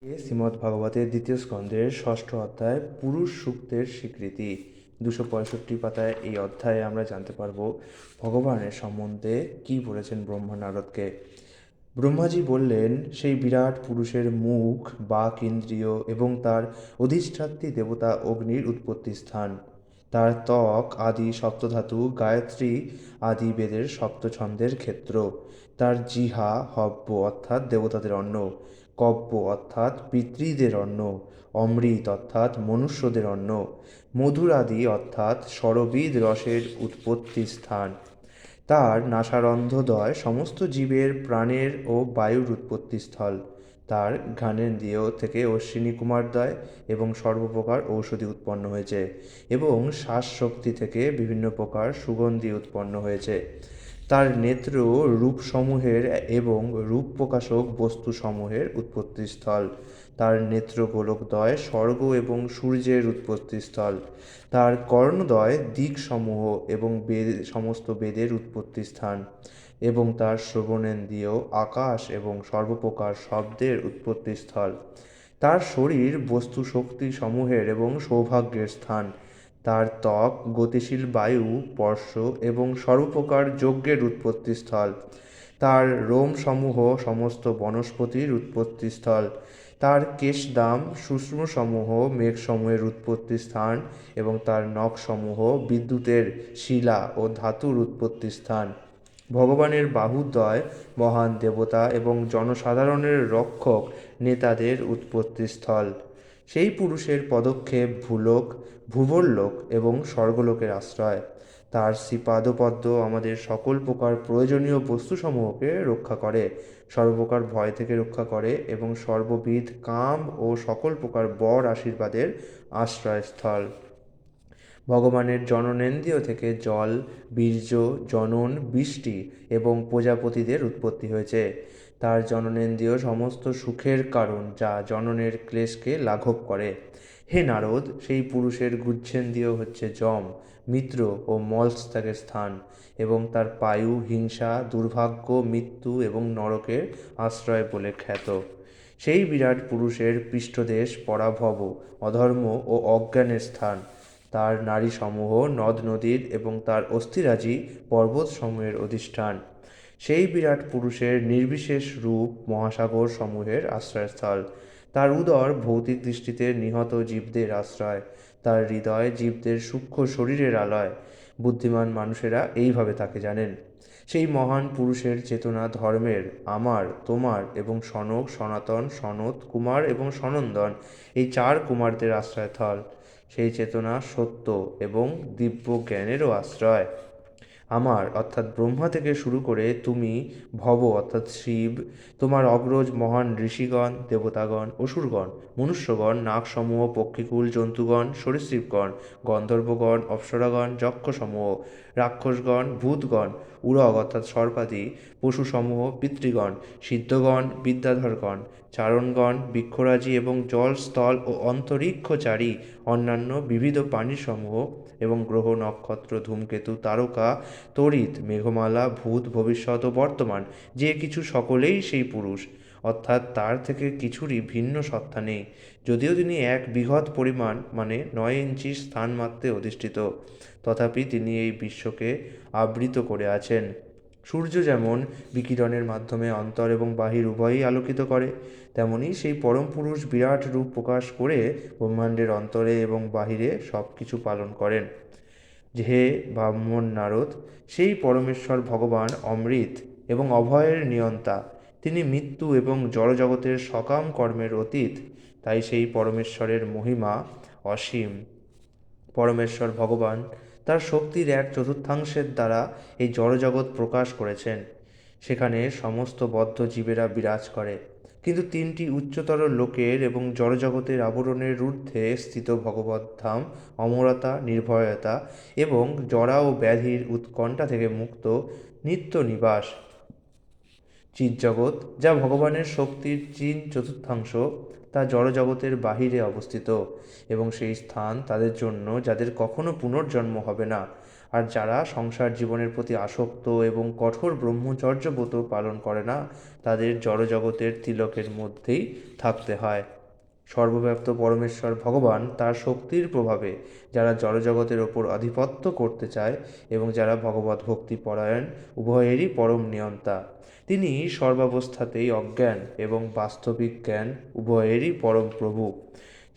শ্রীমদ্ভাগবতের দ্বিতীয় স্কন্ধের ষষ্ঠ অধ্যায় পুরুষ সূক্তের স্বীকৃতি। 265 পাতায় এই অধ্যায়ে আমরা জানতে পারব ভগবানের সম্বন্ধে কি বলেছেন ব্রহ্মা নারদকে। ব্রহ্মাজি বললেন, সেই বিরাট পুরুষের মুখ, বাক ইন্দ্রিয় এবং তার অধিষ্ঠাত্রী দেবতা অগ্নির উৎপত্তি স্থান, তার ত্বক আদি সপ্তধাতু গায়ত্রী আদি বেদের সপ্তছন্দের ক্ষেত্র, তার জিহা হব্য অর্থাৎ দেবতাদের অন্ন, কব্য অর্থাৎ পিতৃদের অন্ন, অমৃত অর্থাৎ মনুষ্যদের অন্ন, মধুরাদি অর্থাৎ সরবিদ রসের উৎপত্তি স্থান, তার নাসারন্ধ্রদ্বয় সমস্ত জীবের প্রাণের ও বায়ুর উৎপত্তিস্থল, তার ঘ্রাণেন্দ্রিয় থেকে অশ্বিনী কুমারদ্বয় এবং সর্বপ্রকার ঔষধি উৎপন্ন হয়েছে, এবং শ্বাসশক্তি থেকে বিভিন্ন প্রকার সুগন্ধি উৎপন্ন হয়েছে, তার নেত্র রূপসমূহের এবং রূপ প্রকাশক বস্তুসমূহের উৎপত্তিস্থল, তার নেত্র গোলকদ্বয় স্বর্গ এবং সূর্যের উৎপত্তিস্থল, তার কর্ণদ্বয় দিকসমূহ এবং সমস্ত বেদের উৎপত্তিস্থান, এবং তার শ্রবণেন্দ্রিয় আকাশ এবং সর্বপ্রকার শব্দের উৎপত্তিস্থল, তার শরীর বস্তু শক্তি সমূহের এবং সৌভাগ্যের স্থান, তার ত্বক গতিশীল বায়ু স্পর্শ এবং সর্বপ্রকার যজ্ঞের উৎপত্তিস্থল, তার রোমসমূহ সমস্ত বনস্পতির উৎপত্তিস্থল, তার কেশদাম সূক্ষ্মসমূহ মেঘসমূহের উৎপত্তিস্থান এবং তার নখসমূহ বিদ্যুতের শিলা ও ধাতুর উৎপত্তিস্থান, ভগবানের বাহুদ্বয় মহান দেবতা এবং জনসাধারণের রক্ষক নেতাদের উৎপত্তিস্থল, সেই পুরুষের পদক্ষেপ ভূলোক ভূবরলোক এবং স্বর্গলোকের আশ্রয়, তার শ্রীপাদপদ্ম আমাদের সকল প্রকার প্রয়োজনীয় বস্তুসমূহকে রক্ষা করে, সর্বপ্রকার ভয় থেকে রক্ষা করে এবং সর্ববিধ কাম ও সকল প্রকার বর আশীর্বাদের আশ্রয়স্থল। ভগবানের জননেন্দ্রিয় থেকে জল, বীর্য, জনন, বৃষ্টি এবং প্রজাপতিদের উৎপত্তি হয়েছে, তার জননেন্দ্রিয় সমস্ত সুখের কারণ যা জননের ক্লেশকে লাঘব করে। হে নারদ, সেই পুরুষের গুহ্যেন্দ্রিয় হচ্ছে যম, মিত্র ও মলত্যাগের স্থান, এবং তার পায়ু হিংসা, দুর্ভাগ্য, মৃত্যু এবং নরকের আশ্রয় বলে খ্যাত। সেই বিরাট পুরুষের পৃষ্ঠদেশ পরাভব, অধর্ম ও অজ্ঞানের স্থান, তার নারীসমূহ নদ নদীর এবং তার অস্থিরাজি পর্বতসমূহের অধিষ্ঠান, সেই বিরাট পুরুষের নির্বিশেষ রূপ মহাসাগর সমূহের আশ্রয়স্থল, তার উদর ভৌতিক দৃষ্টিতে নিহত জীবদের আশ্রয়, তার হৃদয় জীবদের সূক্ষ্ম শরীরের আলয়। বুদ্ধিমান মানুষেরা এইভাবে তাকে জানেন। সেই মহান পুরুষের চেতনা ধর্মের আমার, তোমার এবং সনক, সনাতন, সনত কুমার এবং সনন্দন এই চার কুমারদের আশ্রয়স্থল, সেই চেতনা সত্য এবং দিব্য জ্ঞানেরও আশ্রয়। আমার অর্থাৎ ব্রহ্মা থেকে শুরু করে তুমি, ভব অর্থাৎ শিব, তোমার অগ্রজ মহান ঋষিগণ, দেবতাগণ, অসুরগণ, মনুষ্যগণ, নাগসমূহ, পক্ষীকুল, জন্তুগণ, সরীসৃপগণ, গন্ধর্বগণ, অপ্সরাগণ, যক্ষসমূহ, রাক্ষসগণ, ভূতগণ, উরগ অর্থাৎ সর্পাদি, পশুসমূহ, পিতৃগণ, সিদ্ধগণ, বিদ্যাধরগণ, চারণগণ, বৃক্ষরাজি এবং জল, স্থল ও অন্তরিক্ষচারী অন্যান্য বিবিধ প্রাণীসমূহ এবং গ্রহ, নক্ষত্র, ধূমকেতু, তারকা, তড়িৎ, মেঘমালা, ভূত, ভবিষ্যৎ ও বর্তমান যে কিছু সকলেই সেই পুরুষ, অর্থাৎ তার থেকে কিছুরই ভিন্ন সত্তা নেই, যদিও তিনি এক বৃহৎ পরিমাণ মানে 9 ইঞ্চি স্থান মাত্রে অধিষ্ঠিত, তথাপি তিনি এই বিশ্বকে আবৃত করে আছেন। সূর্য যেমন বিকিরণের মাধ্যমে অন্তর এবং বাহির উভয়ই আলোকিত করে, তেমনি সেই পরম পুরুষ বিরাট রূপ প্রকাশ করে ব্রহ্মাণ্ডের অন্তরে এবং বাহিরে সব কিছু পালন করেন। হে ব্রাহ্মণ নারদ, সেই পরমেশ্বর ভগবান অমৃত এবং অভয়ের নিয়ন্তা, তিনি মৃত্যু এবং জড়জগতের সকাম কর্মের অতীত, তাই সেই পরমেশ্বরের মহিমা অসীম। পরমেশ্বর ভগবান তার শক্তির 1/4 দ্বারা এই জড়জগৎ প্রকাশ করেছেন, সেখানে সমস্ত বদ্ধ জীবেরা বিরাজ করে, কিন্তু 3টি উচ্চতর লোকের এবং জড়জগতের আবরণের ঊর্ধ্বে স্থিত ভগবত ধাম অমরতা, নির্ভয়তা এবং জরা ও ব্যাধির উৎকণ্ঠা থেকে মুক্ত নিত্য নিবাস। চিৎজগৎ যা ভগবানের শক্তির 3/4 তা জড়জগতের বাহিরে অবস্থিত, এবং সেই স্থান তাদের জন্য যাদের কখনো পুনর্জন্ম হবে না। আর যারা সংসার জীবনের প্রতি আসক্ত এবং কঠোর ব্রহ্মচর্য ব্রত পালন করে না, তাদের জড়জগতের তিলকের মধ্যেই থাকতে হয়। সর্বব্যাপ্ত পরমেশ্বর ভগবান তার শক্তির প্রভাবে যারা জড়জগতের ওপর আধিপত্য করতে চায় এবং যারা ভগবত ভক্তি পরায়ণ, উভয়েরই পরম নিয়ন্তা। তিনি সর্বাবস্থাতেই অজ্ঞান এবং বাস্তবিক জ্ঞান উভয়েরই পরম প্রভু।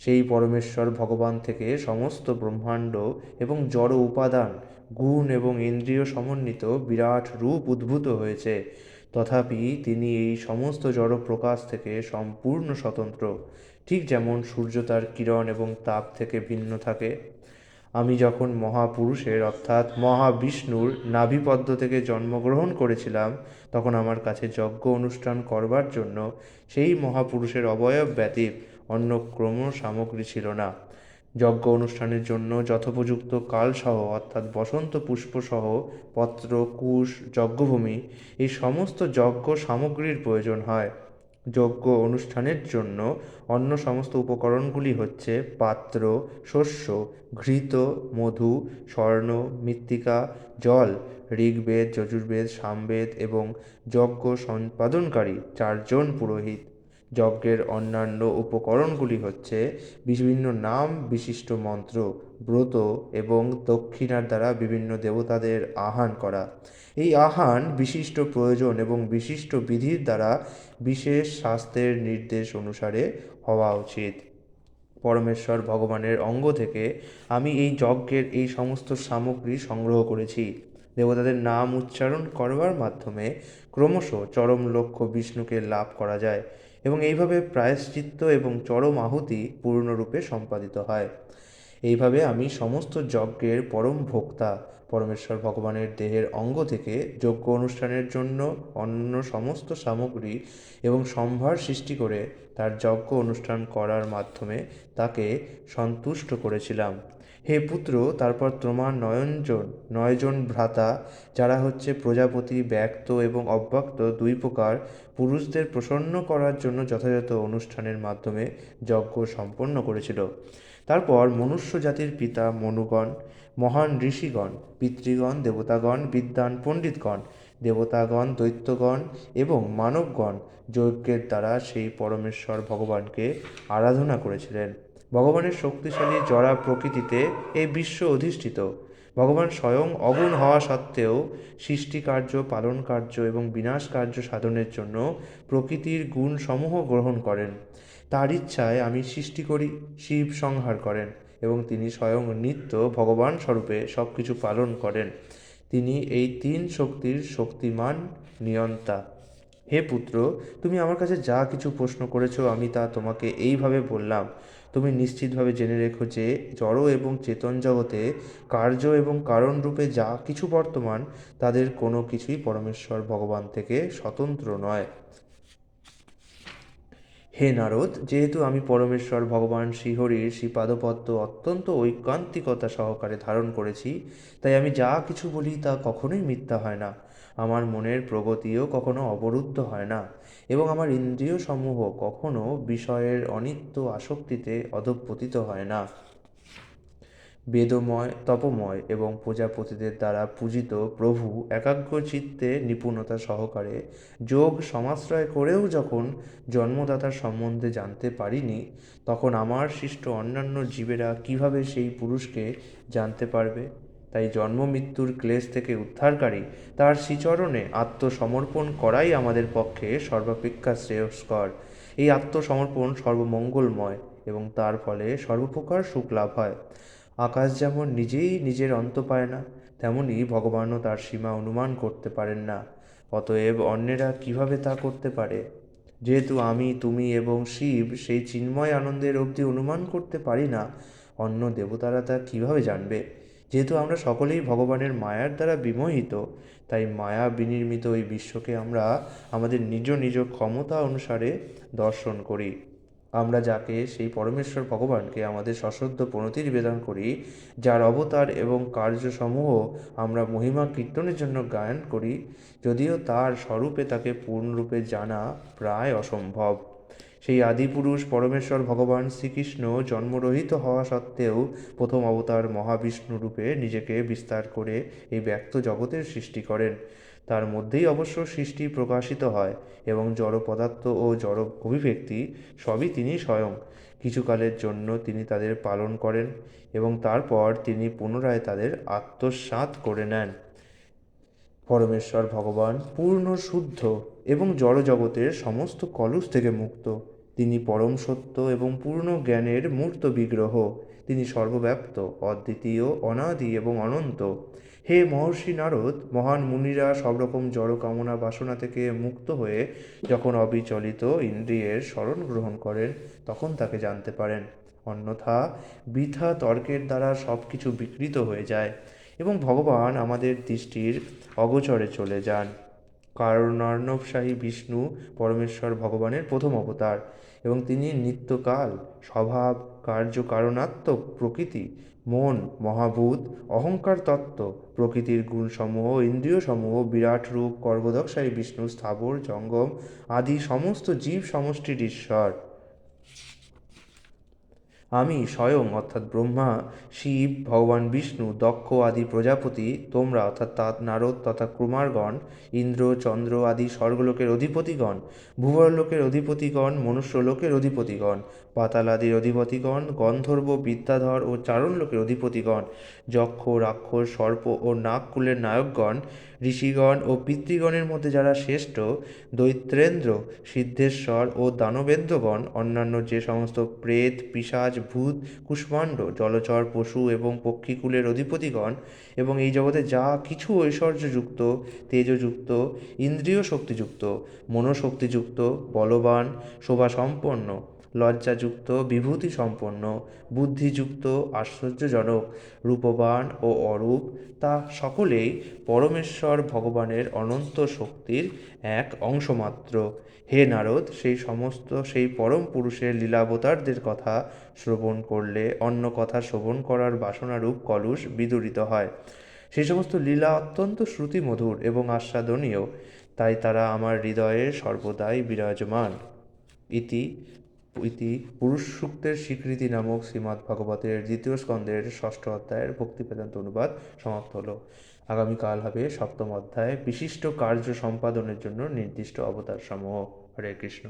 সেই পরমেশ্বর ভগবান থেকে সমস্ত ব্রহ্মাণ্ড এবং জড় উপাদান, গুণ এবং ইন্দ্রিয় সমন্বিত বিরাট রূপ উদ্ভূত হয়েছে। তথাপি তিনি এই সমস্ত জড় প্রকাশ থেকে সম্পূর্ণ স্বতন্ত্র, ঠিক যেমন সূর্য তার কিরণ এবং তাপ থেকে ভিন্ন থাকে। আমি যখন মহাপুরুষের অর্থাৎ মহাবিষ্ণুর নাভিপদ্ম থেকে জন্মগ্রহণ করেছিলাম, তখন আমার কাছে যজ্ঞ অনুষ্ঠান করবার জন্য সেই মহাপুরুষের অবয়ব ব্যতীত অন্য কোনো সামগ্রী ছিল না। যজ্ঞ অনুষ্ঠানের জন্য যথোপযুক্ত কালসহ অর্থাৎ বসন্ত পুষ্পসহ পত্র, কুশ, যজ্ঞভূমি এই সমস্ত যজ্ঞ সামগ্রীর প্রয়োজন হয়। যজ্ঞ অনুষ্ঠানের জন্য অন্য সমস্ত উপকরণগুলি হচ্ছে পাত্র, শস্য, ঘৃত, মধু, স্বর্ণ, মৃত্তিকা, জল, ঋগ্বেদ, যজুর্বেদ, সামবেদ এবং যজ্ঞ সম্পাদনকারী 4 জন পুরোহিত। যজ্ঞের অন্যান্য উপকরণগুলি হচ্ছে বিভিন্ন নাম বিশিষ্ট মন্ত্র, ব্রত এবং দক্ষিণার দ্বারা বিভিন্ন দেবতাদের আহ্বান করা। এই আহ্বান বিশিষ্ট প্রয়োজন এবং বিশিষ্ট বিধির দ্বারা বিশেষ শাস্ত্রের নির্দেশ অনুসারে হওয়া উচিত। পরমেশ্বর ভগবানের অঙ্গ থেকে আমি এই যজ্ঞের এই সমস্ত সামগ্রী সংগ্রহ করেছি। দেবতাদের নাম উচ্চারণ করবার মাধ্যমে ক্রমশ চরম লক্ষ্য বিষ্ণুকে লাভ করা যায় এবং এইভাবে প্রায়শ্চিত্ত এবং চরম আহুতি পূর্ণরূপে সম্পাদিত হয়। এইভাবে আমি সমস্ত যজ্ঞের পরম ভোক্তা। পরমেশ্বর ভগবানের দেহের অঙ্গ থেকে যজ্ঞ অনুষ্ঠানের জন্য অন্য সমস্ত সামগ্রী এবং সম্ভার সৃষ্টি করে তার যজ্ঞ অনুষ্ঠান করার মাধ্যমে তাকে সন্তুষ্ট করেছিলাম। হে পুত্র, তারপর তোমার 9জন ভ্রাতা, যারা হচ্ছে প্রজাপতি, ব্যক্ত এবং অব্যক্ত 2 প্রকার, পুরুষদের প্রসন্ন করার জন্য যথাযথ অনুষ্ঠানের মাধ্যমে যজ্ঞ সম্পন্ন করেছিল। তারপর মনুষ্য জাতির পিতা মনুগণ, মহান ঋষিগণ, পিতৃগণ, দেবতাগণ, বিদ্বান পণ্ডিতগণ, দেবতাগণ, দৈত্যগণ এবং মানবগণ যজ্ঞের দ্বারা সেই পরমেশ্বর ভগবানকে আরাধনা করেছিলেন। ভগবানের শক্তিশালী জড়া প্রকৃতিতে এই বিশ্ব অধিষ্ঠিত। ভগবান স্বয়ং অগুণ হওয়া সত্ত্বেও সৃষ্টিকার্য, পালন কার্য এবং বিনাশ কার্য সাধনের জন্য প্রকৃতির গুণসমূহ গ্রহণ করেন। তার ইচ্ছায় আমি সৃষ্টি করি, শিব সংহার করেন এবং তিনি স্বয়ং নিত্য ভগবান স্বরূপে সব কিছু পালন করেন। তিনি এই 3 শক্তির শক্তিমান নিয়ন্তা। হে পুত্র, তুমি আমার কাছে যা কিছু প্রশ্ন করেছ আমি তা তোমাকে এইভাবে বললাম। তুমি নিশ্চিতভাবে জেনে রেখো যে জড় এবং চেতন জগতে কার্য এবং কারণ রূপে যা কিছু বর্তমান, তাদের কোনো কিছুই পরমেশ্বর ভগবান থেকে স্বতন্ত্র নয়। হে নারদ, যেহেতু আমি পরমেশ্বর ভগবান শ্রীহরির শ্রীপাদপদ্ম অত্যন্ত ঐকান্তিকতা সহকারে ধারণ করেছি, তাই আমি যা কিছু বলি তা কখনোই মিথ্যা হয় না। আমার মনের প্রগতিও কখনো অবরুদ্ধ হয় না এবং আমার ইন্দ্রিয় সমূহ কখনো বিষয়ের অনিত্য আসক্তিতে অধঃপতিত হয় না। বেদময়, তপময় এবং প্রজাপতিদের দ্বারা পূজিত প্রভু একাগ্র চিত্তে নিপুণতা সহকারে যোগ সমাশ্রয় করেও যখন জন্মদাতার সম্বন্ধে জানতে পারিনি, তখন আমার সৃষ্ট অন্যান্য জীবেরা কিভাবে সেই পুরুষকে জানতে পারবে? তাই জন্ম মৃত্যুর ক্লেশ থেকে উদ্ধারকারী তার শ্রীচরণে আত্মসমর্পণ করাই আমাদের পক্ষে সর্বাপেক্ষা শ্রেয়স্কর। এই আত্মসমর্পণ সর্বমঙ্গলময় এবং তার ফলে সর্বপ্রকার সুখ লাভ হয়। আকাশ যেমন নিজেই নিজের অন্ত পায় না, তেমনি ভগবানও তার সীমা অনুমান করতে পারেন না। অতএব অন্যেরা কিভাবে তা করতে পারে? যেহেতু আমি, তুমি এবং শিব সেই চিন্ময় আনন্দের অবধি অনুমান করতে পারি না, অন্য দেবতারা তা কিভাবে জানবে? যেহেতু আমরা সকলেই ভগবানের মায়ার দ্বারা বিমোহিত, তাই মায়া বিনির্মিত এই বিশ্বকে আমরা আমাদের নিজ নিজ ক্ষমতা অনুসারে দর্শন করি। আমরা যাকে, সেই পরমেশ্বর ভগবানকে আমাদের সশ্রদ্ধ প্রণতি নিবেদন করি, যার অবতার এবং কার্যসমূহ আমরা মহিমা কীর্তনের জন্য গায়ন করি, যদিও তার স্বরূপে তাকে পূর্ণরূপে জানা প্রায় অসম্ভব। সেই আদিপুরুষ পরমেশ্বর ভগবান শ্রীকৃষ্ণ জন্মরহিত হওয়া সত্ত্বেও প্রথম অবতার মহাবিষ্ণু রূপে নিজেকে বিস্তার করে এই ব্যক্ত জগতের সৃষ্টি করেন। তার মধ্যেই অবশ্য সৃষ্টি প্রকাশিত হয় এবং জড় পদার্থ ও জড় অভিব্যক্তি সবই তিনি স্বয়ং। কিছুকালের জন্য তিনি তাদের পালন করেন এবং তারপর তিনি পুনরায় তাদের আত্মসাৎ করে নেন। পরমেশ্বর ভগবান পূর্ণ শুদ্ধ এবং জড়জগতের সমস্ত কলুষ থেকে মুক্ত। তিনি পরম সত্য এবং পূর্ণ জ্ঞানের মূর্ত বিগ্রহ। তিনি সর্বব্যাপ্ত, অদ্বিতীয়, অনাদি এবং অনন্ত। হে মহর্ষি নারদ, মহান মুনিরা সব রকম জড় কামনা বাসনা থেকে মুক্ত হয়ে যখন অবিচলিত ইন্দ্রিয়ের শরণ গ্রহণ করেন তখন তাকে জানতে পারেন। অন্যথা বৃথা তর্কের দ্বারা সব কিছু বিকৃত হয়ে যায় এবং ভগবান আমাদের দৃষ্টির অগোচরে চলে যান। কারণার্ণবশাহী বিষ্ণু পরমেশ্বর ভগবানের প্রথম অবতার এবং তিনি নিত্যকাল, স্বভাব, কার্য কারণাত্মক প্রকৃতি, মন, মহাভূত, অহংকার তত্ত্ব, প্রকৃতির গুণসমূহ, ইন্দ্রিয়সমূহ, বিরাট রূপ, কর্বদকশাহী বিষ্ণু, স্থাবর জঙ্গম আদি সমস্ত জীব সমষ্টির ঈশ্বর। আমি স্বয়ং অর্থাৎ ব্রহ্মা, শিব, ভগবান বিষ্ণু, দক্ষ আদি প্রজাপতি, তোমরা অর্থাৎ নারদ তথা কুমারগণ, ইন্দ্র, চন্দ্র আদি স্বর্গলোকের অধিপতিগণ, ভূবরলোকের অধিপতিগণ, মনুষ্যলোকের অধিপতিগণ, পাতাল আদির অধিপতিগণ, গন্ধর্ব, বিদ্যাধর ও চারণলোকের অধিপতিগণ, যক্ষ, রাক্ষস, সর্প ও নাগকুলের নায়কগণ, ঋষিগণ ও পিতৃগণের মধ্যে যারা শ্রেষ্ঠ, দৈত্রেন্দ্র, সিদ্ধেশ্বর ও দানবেন্দ্রগণ, অন্যান্য যে সমস্ত প্রেত, পিশাচ, ভূত, কুষ্মাণ্ড, জলচর, পশু এবং পক্ষীকুলের অধিপতিগণ এবং এই জগতে যা কিছু ঐশ্বর্যযুক্ত, তেজযুক্ত, ইন্দ্রিয় শক্তিযুক্ত, মনোশক্তিযুক্ত, বলবান, শোভাসম্পন্ন, লজ্জাযুক্ত, বিভূতি সম্পন্ন, বুদ্ধিযুক্ত, আশ্চর্যজনক, রূপবান ও অরূপ, তা সকলেই পরমেশ্বর ভগবানের অনন্ত শক্তির এক অংশমাত্র। হে নারদ, সেই পরম পুরুষের লীলাবতারদের কথা শ্রবণ করলে অন্য কথা শ্রবণ করার বাসনারূপ কলুষ বিদূরিত হয়। সেই সমস্ত লীলা অত্যন্ত শ্রুতিমধুর এবং আস্বাদনীয়, তাই তারা আমার হৃদয়ে সর্বদাই বিরাজমান। ইতি ইতি পুরুষ সূক্তের স্বীকৃতি নামক শ্রীমদ্ভাগবতের দ্বিতীয় স্কন্ধের ষষ্ঠ অধ্যায়ের ভক্তি বেদান্ত অনুবাদ সমাপ্ত হলো। আগামীকাল হবে সপ্তম অধ্যায়, বিশিষ্ট কার্য সম্পাদনের জন্য নির্দিষ্ট অবতার সমূহ। হরে কৃষ্ণ।